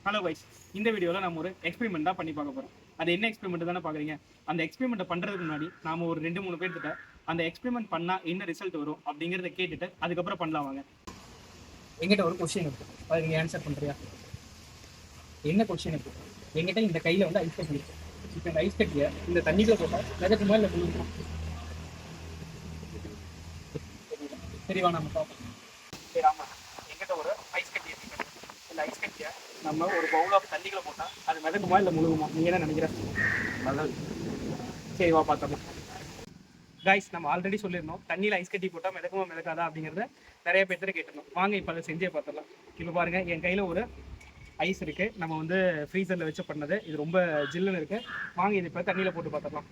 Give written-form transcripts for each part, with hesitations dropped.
Hello wise, இந்த வீடியோவில் நம்ம ஒரு எக்ஸ்பெரிமெண்ட் தான் பண்ணி பார்க்க போகிறோம். அது என்ன எக்ஸ்பெரிமெண்ட் தானே பார்க்குறீங்க? அந்த எக்ஸ்பெரிமெண்ட்டை பண்ணுறதுக்கு முன்னாடி நாம ஒரு 2-3 பேர்கிட்ட அந்த எக்ஸ்பெரிமெண்ட் பண்ணால் என்ன ரிசல்ட் வரும் அப்படிங்கிறத கேட்டுட்டு அதுக்கப்புறம் பண்ணலாம் வாங்க. எங்கிட்ட ஒரு கொஸ்டின் இருக்கு, அது நீங்கள் ஆன்சர் பண்ணுறியா? என்ன கொஸ்டின் இருக்கு? எங்கிட்ட இந்த கையில் வந்து ஐஸ் கட்டி இருக்கு. இப்போ இந்த ஐஸ் கட்டியை இந்த தண்ணிக்குள்ள போட்டால் மிதக்குமா இல்லை முழுகுமா? சரிவா, நம்ம பார்ப்போம். சரி, ஆமாம், எங்கிட்ட ஒரு ஐஸ் கட்டி இருக்கு. இந்த ஐஸ் கட்டியை நம்ம ஒரு பவுல் ஆஃப் தண்ணிக்குள்ள போட்டால் அது மிதக்குமா இல்லை முழுகுமா? நீ என்ன நினைக்கிற? சரி, வா பார்த்தோம். கைஸ், நம்ம ஆல்ரெடி சொல்லியிருந்தோம் தண்ணியில் ஐஸ் கட்டி போட்டால் மிதக்குமா மிதக்காதா அப்படிங்கிறத நிறைய பேர்த்து கேட்டிருந்தோம். வாங்க இப்போ அதை செஞ்சே பார்த்துடலாம். இப்போ பாருங்கள், என் கையில் ஒரு ஐஸ் இருக்குது. நம்ம வந்து ஃப்ரீசரில் வச்சு பண்ணது. இது ரொம்ப ஜில்லுன்னு இருக்குது. வாங்க இது இப்போ தண்ணியில் போட்டு பார்த்துடலாம்.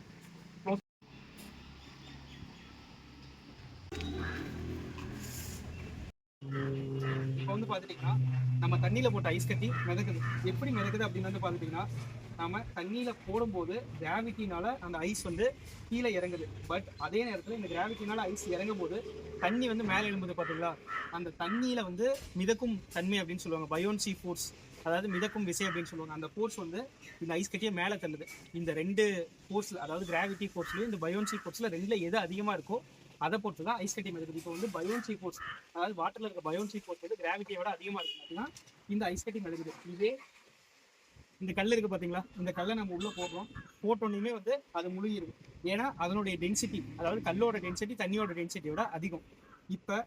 இப்போ வந்து பார்த்துட்டிங்கன்னா நம்ம தண்ணியில் போட்ட ஐஸ் கட்டி மிதக்குது. எப்படி மிதக்குது அப்படின்னு வந்து பார்த்துட்டிங்கன்னா, நம்ம தண்ணியில் போடும்போது கிராவிட்டினால அந்த ஐஸ் வந்து கீழே இறங்குது. பட் அதே நேரத்தில் இந்த கிராவிட்டினால ஐஸ் இறங்கும் போது தண்ணி வந்து மேலே எழும்புது பார்த்தீங்களா? அந்த தண்ணியில் வந்து மிதக்கும் தன்மை அப்படின்னு சொல்லுவாங்க, பயோன்சி ஃபோர்ஸ், அதாவது மிதக்கும் விசை அப்படின்னு சொல்லுவாங்க. அந்த ஃபோர்ஸ் வந்து இந்த ஐஸ் கட்டியை மேலே தள்ளுது. இந்த 2 ஃபோர்ஸில், அதாவது கிராவிட்டி ஃபோர்ஸ்லையும் இந்த பயோன்சி ஃபோர்ஸில் 2ல் எது அதிகமாக இருக்கோ அதை பொறுத்து தான் ஐஸ் கட்டி மிதக்குது. இப்போ வந்து பயோன்சி ஃபோர்ஸ், அதாவது வாட்டரில் இருக்க பயோன்சி ஃபோர்ஸ் வந்து கிராவிட்டியை விட அதிகமாக இருக்குது அப்படின்னா இந்த ஐஸ் கட்டி மிதக்குது. இதே இந்த கல் இருக்குது பார்த்தீங்களா? இந்த கல்லை நம்ம உள்ளே போடுறோம், போட்டோன்னையுமே வந்து அது முழுகிடும். ஏன்னா அதனுடைய டென்சிட்டி, அதாவது கல்லோட டென்சிட்டி தண்ணியோட டென்சிட்டியோட அதிகம். இப்போ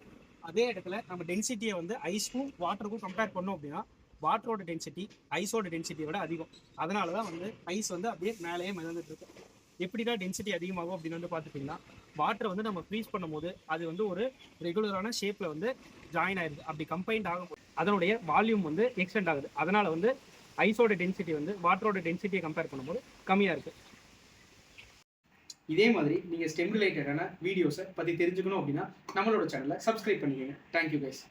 அதே இடத்துல நம்ம டென்சிட்டியை வந்து ஐஸ்க்கும் வாட்டருக்கும் கம்பேர் பண்ணோம் அப்படின்னா வாட்டரோட டென்சிட்டி ஐஸோட டென்சிட்டியை விட அதிகம். அதனால தான் வந்து ஐஸ் வந்து அப்படியே மேலேயே மிதந்துட்டு இருக்கு. எப்படிடா டென்சிட்டி அதிகமாகும் அப்படின்னு வந்து பார்த்துட்டிங்கன்னா, வாட்டரை வந்து நம்ம ஃப்ரீஸ் பண்ணும்போது அது வந்து ஒரு ரெகுலரான ஷேப்பில் வந்து ஜாயின் ஆயிடுது. அப்படி கம்பைன்ட் ஆகும்போது அதனுடைய வால்யூம் வந்து எக்ஸ்டெண்ட் ஆகுது. அதனால் வந்து ஐஸோட டென்சிட்டி வந்து வாட்டரோட டென்சிட்டியை கம்பேர் பண்ணும்போது கம்மியாக இருக்குது. இதே மாதிரி நீங்கள் ஸ்டெம் ரிலேட்டடான வீடியோஸை பற்றி தெரிஞ்சுக்கணும் அப்படின்னா நம்மளோட சேனலை சப்ஸ்கிரைப் பண்ணிக்கோங்க. Thank you guys.